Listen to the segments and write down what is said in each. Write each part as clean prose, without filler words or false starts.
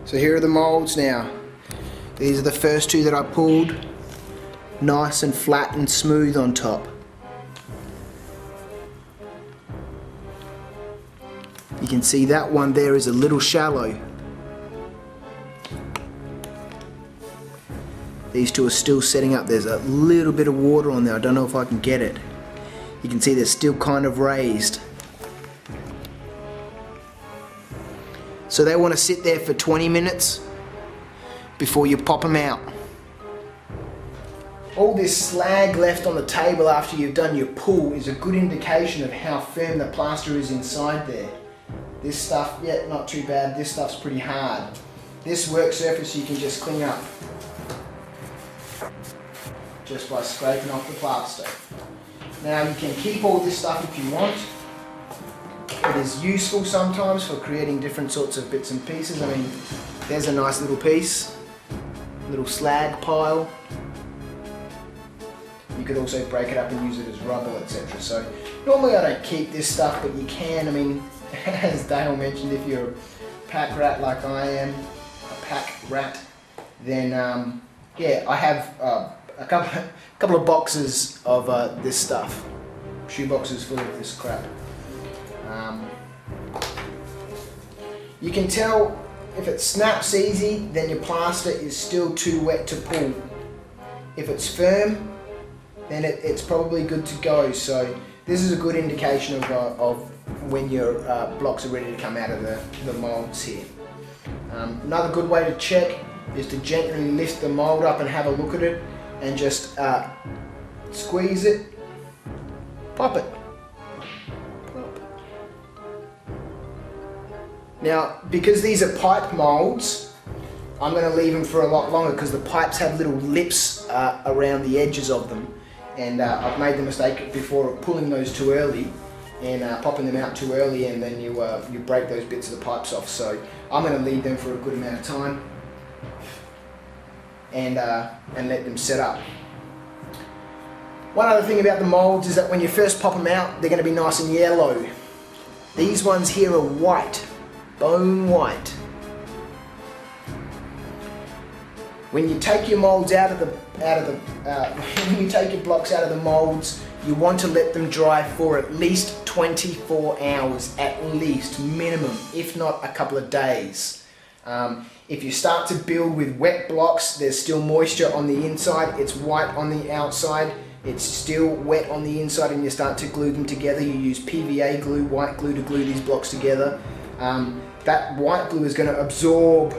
So here are the molds now. These are the first two that I pulled. Nice and flat and smooth on top. You can see that one there is a little shallow. These two are still setting up. There's a little bit of water on there. I don't know if I can get it. You can see they're still kind of raised. So they want to sit there for 20 minutes before you pop them out. All this slag left on the table after you've done your pull is a good indication of how firm the plaster is inside there. This stuff, yeah, not too bad. This stuff's pretty hard. This work surface you can just clean up just by scraping off the plaster. Now you can keep all this stuff if you want. It is useful sometimes for creating different sorts of bits and pieces. I mean, there's a nice little piece, little slag pile. You could also break it up and use it as rubble, etc. So normally I don't keep this stuff, but you can. I mean, as Dale mentioned, if you're a pack rat like I am, then yeah, I have a couple of boxes of this stuff, shoe boxes full of this crap. You can tell if it snaps easy, then your plaster is still too wet to pull. If it's firm, then it's probably good to go. So this is a good indication of when your blocks are ready to come out of the molds here. Another good way to check is to gently lift the mold up and have a look at it, and just squeeze it, pop it. Now, because these are pipe molds, I'm going to leave them for a lot longer because the pipes have little lips around the edges of them, and I've made the mistake before of pulling those too early and popping them out too early, and then you break those bits of the pipes off. So I'm going to leave them for a good amount of time and let them set up. One other thing about the molds is that when you first pop them out, they're going to be nice and yellow. These ones here are white. Bone white. When you take your molds when you take your blocks out of the molds, you want to let them dry for at least 24 hours, at least, minimum, if not a couple of days. If you start to build with wet blocks, there's still moisture on the inside, it's white on the outside, it's still wet on the inside, and you start to glue them together. You use PVA glue, white glue, to glue these blocks together. That white glue is going to absorb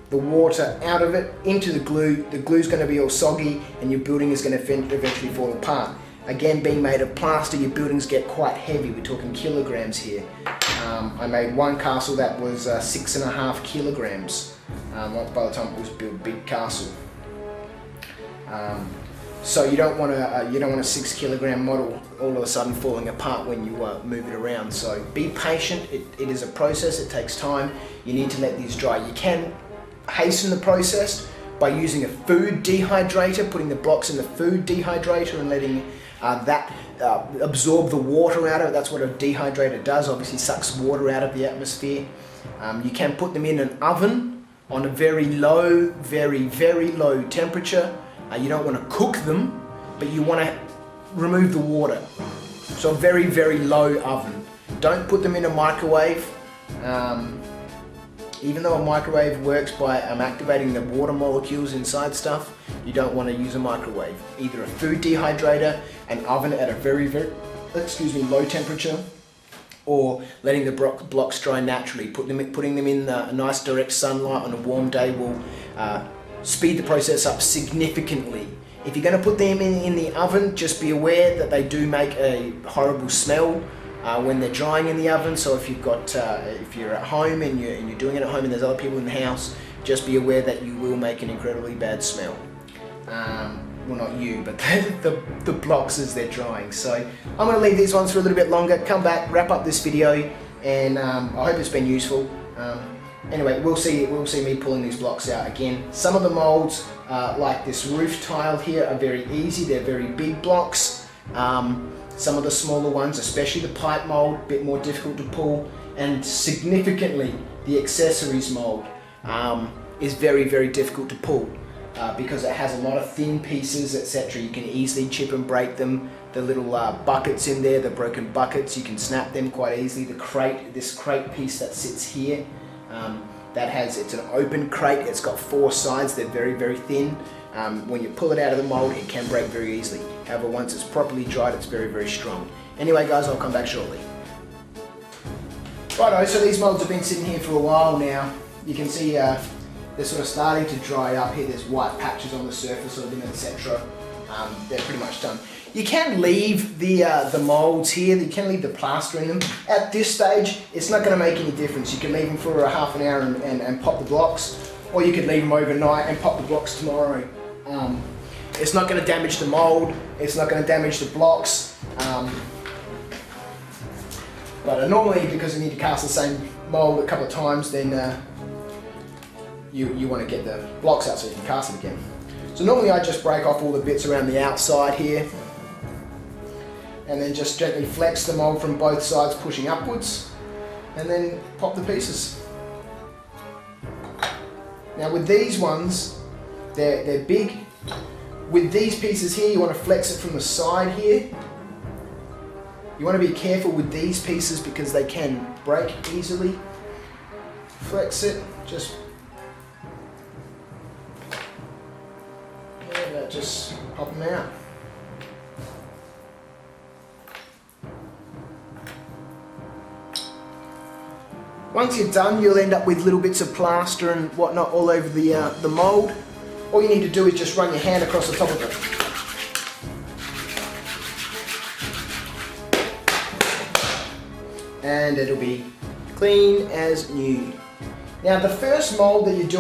the water out of it into the glue. The glue is going to be all soggy, and your building is going to eventually fall apart. Again, being made of plaster, your buildings get quite heavy. We're talking kilograms here. I made one castle that was 6.5 kilograms by the time it was built, big castle. So you don't want a 6 kilogram model all of a sudden falling apart when you move it around. So be patient. It is a process. It takes time. You need to let these dry. You can hasten the process by using a food dehydrator, putting the blocks in the food dehydrator and letting that absorb the water out of it. That's what a dehydrator does. Obviously sucks water out of the atmosphere. You can put them in an oven on a very low, very, very low temperature. You don't want to cook them, but you want to remove the water. So a very, very low oven. Don't put them in a microwave. Even though a microwave works by activating the water molecules inside stuff, you don't want to use a microwave. Either a food dehydrator, an oven at a very, very, low temperature, or letting the blocks dry naturally. Putting them in a nice direct sunlight on a warm day will speed the process up significantly. If you're going to put them in the oven, just be aware that they do make a horrible smell when they're drying in the oven. So if you're at home and you're doing it at home and there's other people in the house, just be aware that you will make an incredibly bad smell. Well, not you, but the blocks as they're drying. So I'm going to leave these ones for a little bit longer, come back, wrap up this video, and I hope it's been useful. Anyway, we'll see me pulling these blocks out again. Some of the molds, like this roof tile here, are very easy. They're very big blocks. Some of the smaller ones, especially the pipe mold, a bit more difficult to pull. And significantly, the accessories mold. is very, very difficult to pull because it has a lot of thin pieces, etc. You can easily chip and break them. The little buckets in there, the broken buckets, you can snap them quite easily. The crate, this crate piece that sits here, it's an open crate. It's got 4 sides. They're very, very thin. When you pull it out of the mold, it can break very easily. However, once it's properly dried, it's very, very strong. Anyway, guys, I'll come back shortly. Righto, so these molds have been sitting here for a while now. You can see they're sort of starting to dry up here. There's white patches on the surface of them, etc. They're pretty much done. You can leave the molds here. You can leave the plaster in them. At this stage, it's not going to make any difference. You can leave them for half an hour and pop the blocks, or you could leave them overnight and pop the blocks tomorrow. It's not going to damage the mold. It's not going to damage the blocks. But normally, because you need to cast the same mold a couple of times, then you want to get the blocks out so you can cast it again. So normally I just break off all the bits around the outside here, and then just gently flex the mold from both sides, pushing upwards, and then pop the pieces. Now with these ones, they're big. With these pieces here, you want to flex it from the side here. You want to be careful with these pieces because they can break easily. Flex it, just pop them out. Once you're done, you'll end up with little bits of plaster and whatnot all over the mold. All you need to do is just run your hand across the top of it. And it'll be clean as new. Now the first mold that you do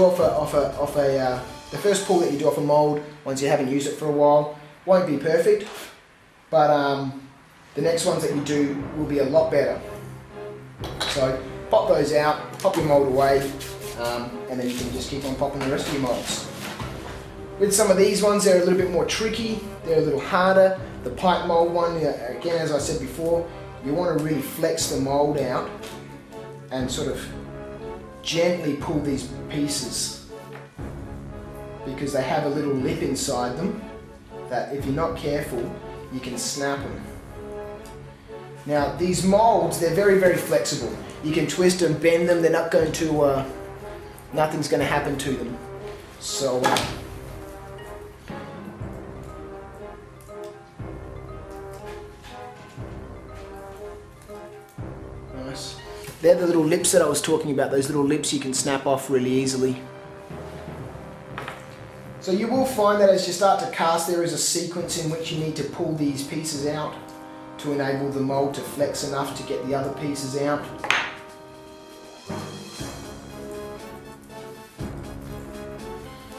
the first pull that you do off a mold, once you haven't used it for a while, won't be perfect, but the next ones that you do will be a lot better. So pop those out, pop your mold away, and then you can just keep on popping the rest of your molds. With some of these ones, they're a little bit more tricky, they're a little harder. The pipe mold one, again, as I said before, you want to really flex the mold out and sort of gently pull these pieces, because they have a little lip inside them that if you're not careful, you can snap them. Now these molds, they're very, very flexible. You can twist and bend them, they're not going to, nothing's going to happen to them. So, nice. They're the little lips that I was talking about, those little lips you can snap off really easily. So you will find that as you start to cast, there is a sequence in which you need to pull these pieces out to enable the mold to flex enough to get the other pieces out.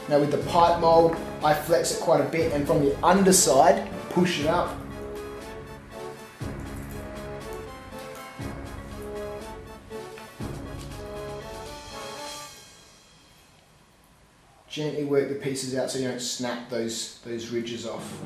Now with the pipe mold, I flex it quite a bit and from the underside, push it up. Gently work the pieces out so you don't snap those ridges off.